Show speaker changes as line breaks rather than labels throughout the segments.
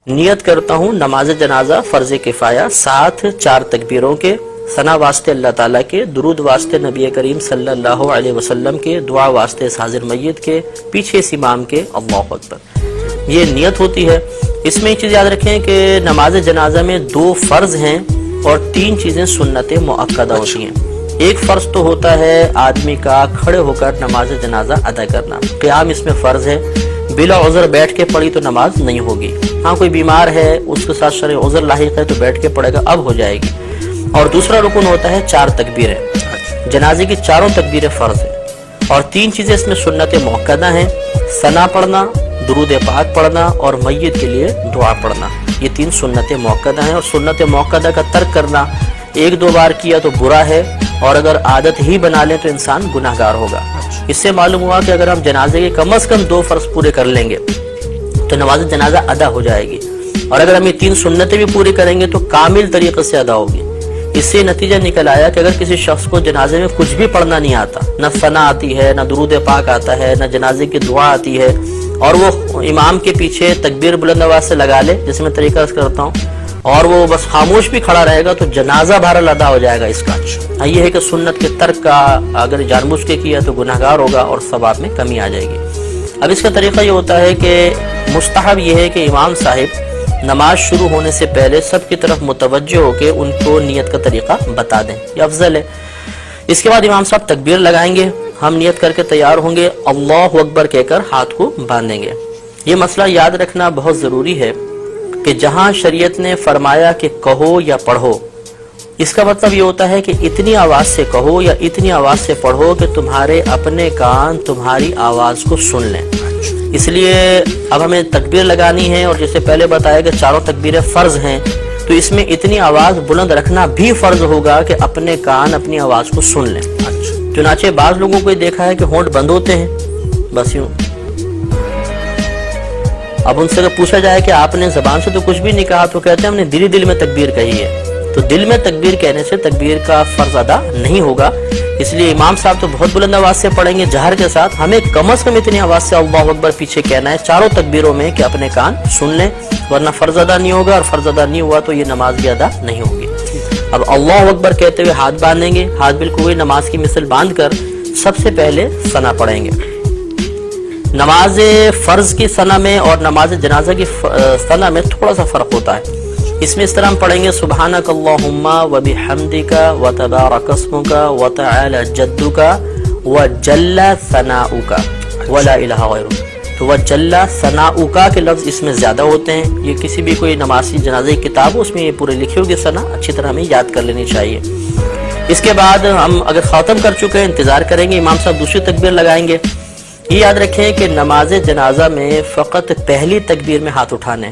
نیت کرتا ہوں نماز جنازہ فرض کفایہ، ساتھ 4 تکبیروں کے، ثنا واسطے اللہ تعالیٰ کے، درود واسطے نبی کریم صلی اللہ علیہ وسلم کے، دعا واسطے اس حاضر میت کے، پیچھے اس امام کے، اللہ اکبر، یہ نیت ہوتی ہے۔ اس میں ایک چیز یاد رکھیں کہ نماز جنازہ میں 2 فرض ہیں اور 3 چیزیں سنت مؤکدہ ہوتی ہیں۔ ایک فرض تو ہوتا ہے آدمی کا کھڑے ہو کر نماز جنازہ ادا کرنا، قیام اس میں فرض ہے، بلا عذر بیٹھ کے پڑھی تو نماز نہیں ہوگی۔ ہاں کوئی بیمار ہے، اس کے ساتھ شرعی عذر لاحق ہے تو بیٹھ کے پڑھے گا، اب ہو جائے گی۔ اور دوسرا رکن ہوتا ہے 4 تکبیریں، جنازے کی 4 تکبیریں فرض ہیں اور 3 چیزیں اس میں سنت مؤکدہ ہیں، ثنا پڑھنا، درود پاک پڑھنا اور میت کے لیے دعا پڑھنا، یہ 3 سنت مؤکدہ ہیں۔ اور سنت مؤکدہ کا ترک کرنا 1-2 بار کیا تو برا ہے، اور اگر عادت ہی بنا لیں تو انسان گناہگار ہوگا۔ اس سے معلوم ہوا کہ اگر ہم جنازے کے کم از کم 2 فرض پورے کر لیں گے تو نماز جنازہ ادا ہو جائے گی، اور اگر ہم یہ 3 سنتیں بھی پوری کریں گے تو کامل طریقے سے ادا ہوگی۔ اس سے نتیجہ نکل آیا کہ اگر کسی شخص کو جنازے میں کچھ بھی پڑھنا نہیں آتا، نہ ثنا آتی ہے، نہ درود پاک آتا ہے، نہ جنازے کی دعا آتی ہے، اور وہ امام کے پیچھے تکبیر بلند آواز سے لگا لے، جیسے میں طریقہ کرتا ہوں، اور وہ بس خاموش بھی کھڑا رہے گا تو جنازہ بہرحال ادا ہو جائے گا اس کا۔ یہ ہے کہ سنت کے ترک کا اگر جان بوجھ کے کیا تو گناہگار ہوگا اور ثواب میں کمی آ جائے گی۔ اب اس کا طریقہ یہ ہوتا ہے کہ مستحب یہ ہے کہ امام صاحب نماز شروع ہونے سے پہلے سب کی طرف متوجہ ہو کے ان کو نیت کا طریقہ بتا دیں، یہ افضل ہے۔ اس کے بعد امام صاحب تکبیر لگائیں گے، ہم نیت کر کے تیار ہوں گے، اللہ اکبر کہہ کر ہاتھ کو باندھیں گے۔ یہ مسئلہ یاد رکھنا بہت ضروری ہے کہ جہاں شریعت نے فرمایا کہ کہو یا پڑھو، اس کا مطلب یہ ہوتا ہے کہ اتنی آواز سے کہو یا اتنی آواز سے پڑھو کہ تمہارے اپنے کان تمہاری آواز کو سن لیں۔ اس لیے اب ہمیں تکبیر لگانی ہے، اور جیسے پہلے بتایا کہ 4 تکبیریں فرض ہیں، تو اس میں اتنی آواز بلند رکھنا بھی فرض ہوگا کہ اپنے کان اپنی آواز کو سن لیں۔ چنانچہ بعض لوگوں کو یہ دیکھا ہے کہ ہونٹ بند ہوتے ہیں، بس یوں۔ اب ان سے اگر پوچھا جائے کہ آپ نے زبان سے تو کچھ بھی نہیں کہا، تو کہتے ہیں ہم نے دل میں تکبیر کہی ہے۔ تو دل میں تکبیر کہنے سے تکبیر کا فرض ادا نہیں ہوگا، اس لیے امام صاحب تو بہت بلند آواز سے پڑھیں گے جہر کے ساتھ، ہمیں کم از کم اتنی آواز سے اللہ اکبر پیچھے کہنا ہے 4 تکبیروں میں کہ اپنے کان سن لیں، ورنہ فرض ادا نہیں ہوگا، اور فرض ادا نہیں ہوا تو یہ نماز بھی ادا نہیں ہوگی۔ اب اللہ اکبر کہتے ہوئے ہاتھ باندھیں گے، ہاتھ بالکل وہی نماز کی مثل باندھ کر سب سے پہلے ثنا پڑھیں گے۔ نماز فرض کی ثنا میں اور نماز جنازہ کی ثنا میں تھوڑا سا فرق ہوتا ہے۔ اس میں اس طرح ہم پڑھیں گے سبحانک اللہم وبحمدک وتبارک اسمک وتعالی جدک وجل ثناؤک ولا الہ غیرک۔ تو وجل ثناؤک کے لفظ اس میں زیادہ ہوتے ہیں، یہ کسی بھی کوئی نمازی جنازے کی کتاب ہو اس میں یہ پورے لکھی ہوگی ثنا، اچھی طرح ہمیں یاد کر لینی چاہیے۔ اس کے بعد ہم اگر ختم کر چکے ہیں انتظار کریں گے، امام صاحب دوسری تکبیر لگائیں گے۔ یہ یاد رکھیں کہ نماز جنازہ میں فقط پہلی تکبیر میں ہاتھ اٹھانے،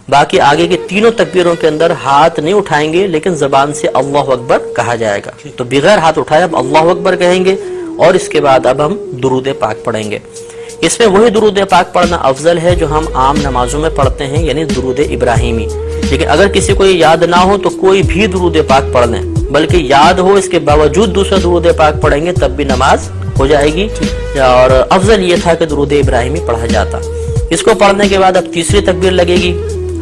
باقی آگے کی 3 تکبیروں کے اندر ہاتھ نہیں اٹھائیں گے، لیکن زبان سے اللہ اکبر کہا جائے گا۔ تو بغیر ہاتھ اٹھائے اب اللہ اکبر کہیں گے، اور اس کے بعد اب ہم درود پاک پڑھیں گے۔ اس میں وہی درود پاک پڑھنا افضل ہے جو ہم عام نمازوں میں پڑھتے ہیں، یعنی درود ابراہیمی۔ لیکن اگر کسی کو یہ یاد نہ ہو تو کوئی بھی درود پاک پڑھ لیں، بلکہ یاد ہو اس کے باوجود دوسرا درود پاک پڑھیں گے تب بھی نماز ہو جائے گی، اور افضل یہ تھا کہ درود ابراہیمی پڑھا جاتا۔ اس کو پڑھنے کے بعد اب تیسری تکبیر لگے گی،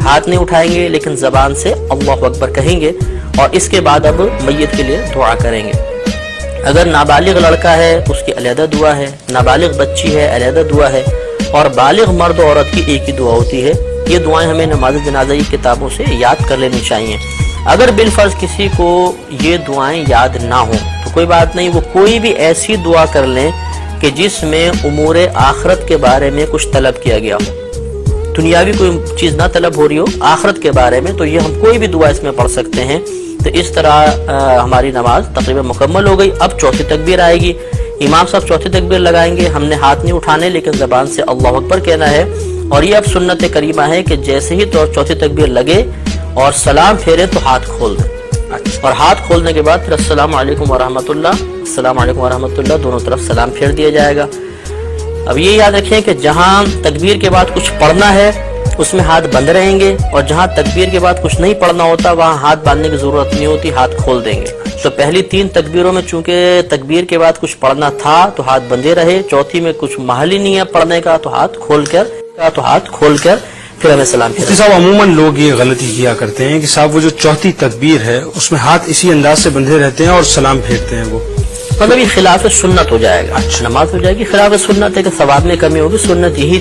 ہاتھ نہیں اٹھائیں گے لیکن زبان سے اللہ اکبر کہیں گے، اور اس کے بعد اب میت کے لیے دعا کریں گے۔ اگر نابالغ لڑکا ہے اس کی علیحدہ دعا ہے، نابالغ بچی ہے علیحدہ دعا ہے، اور بالغ مرد و عورت کی ایک ہی دعا ہوتی ہے۔ یہ دعائیں ہمیں نماز جنازہ کی کتابوں سے یاد کر لینی چاہیے۔ اگر بالفرض کسی کو یہ دعائیں یاد نہ ہوں تو کوئی بات نہیں، وہ کوئی بھی ایسی دعا کر لیں کہ جس میں امور آخرت کے بارے میں کچھ طلب کیا گیا ہو، دنیاوی کوئی چیز نہ طلب ہو رہی ہو، آخرت کے بارے میں، تو یہ ہم کوئی بھی دعا اس میں پڑھ سکتے ہیں۔ تو اس طرح ہماری نماز تقریباً مکمل ہو گئی۔ اب چوتھی تکبیر آئے گی، امام صاحب چوتھی تکبیر لگائیں گے، ہم نے ہاتھ نہیں اٹھانے لیکن زبان سے اللہ اکبر کہنا ہے۔ اور یہ اب سنت کریمہ ہے کہ جیسے ہی چوتھی تکبیر لگے اور سلام پھیرے تو ہاتھ کھول دیں، اور ہاتھ کھولنے کے بعد پھر السلام علیکم ورحمۃ اللہ، السلام علیکم ورحمۃ اللہ، دونوں طرف سلام پھیر دیا جائے گا۔ اب یہ یاد رکھیں کہ جہاں تکبیر کے بعد کچھ پڑھنا ہے اس میں ہاتھ بند رہیں گے، اور جہاں تکبیر کے بعد کچھ نہیں پڑھنا ہوتا وہاں ہاتھ باندھنے کی ضرورت نہیں ہوتی، ہاتھ کھول دیں گے۔ تو پہلی 3 تکبیروں میں چونکہ تکبیر کے بعد کچھ پڑھنا تھا تو ہاتھ بندے رہے، چوتھی میں کچھ محل ہی نہیں ہے پڑھنے کا تو ہاتھ کھول کر پھر ہمیں سلام
مفتی
پھیرنا.
صاحب عموماً لوگ یہ غلطی کیا کرتے ہیں کہ صاحب وہ جو چوتھی تکبیر ہے اس میں ہاتھ اسی انداز سے بندھے رہتے ہیں اور سلام پھیرتے ہیں وہ.
مطلب یہ خلاف سنت ہو جائے گا. نماز ہو جائے گی خلاف سنت ہے کہ ثواب میں کمی ہوگی. سنت یہی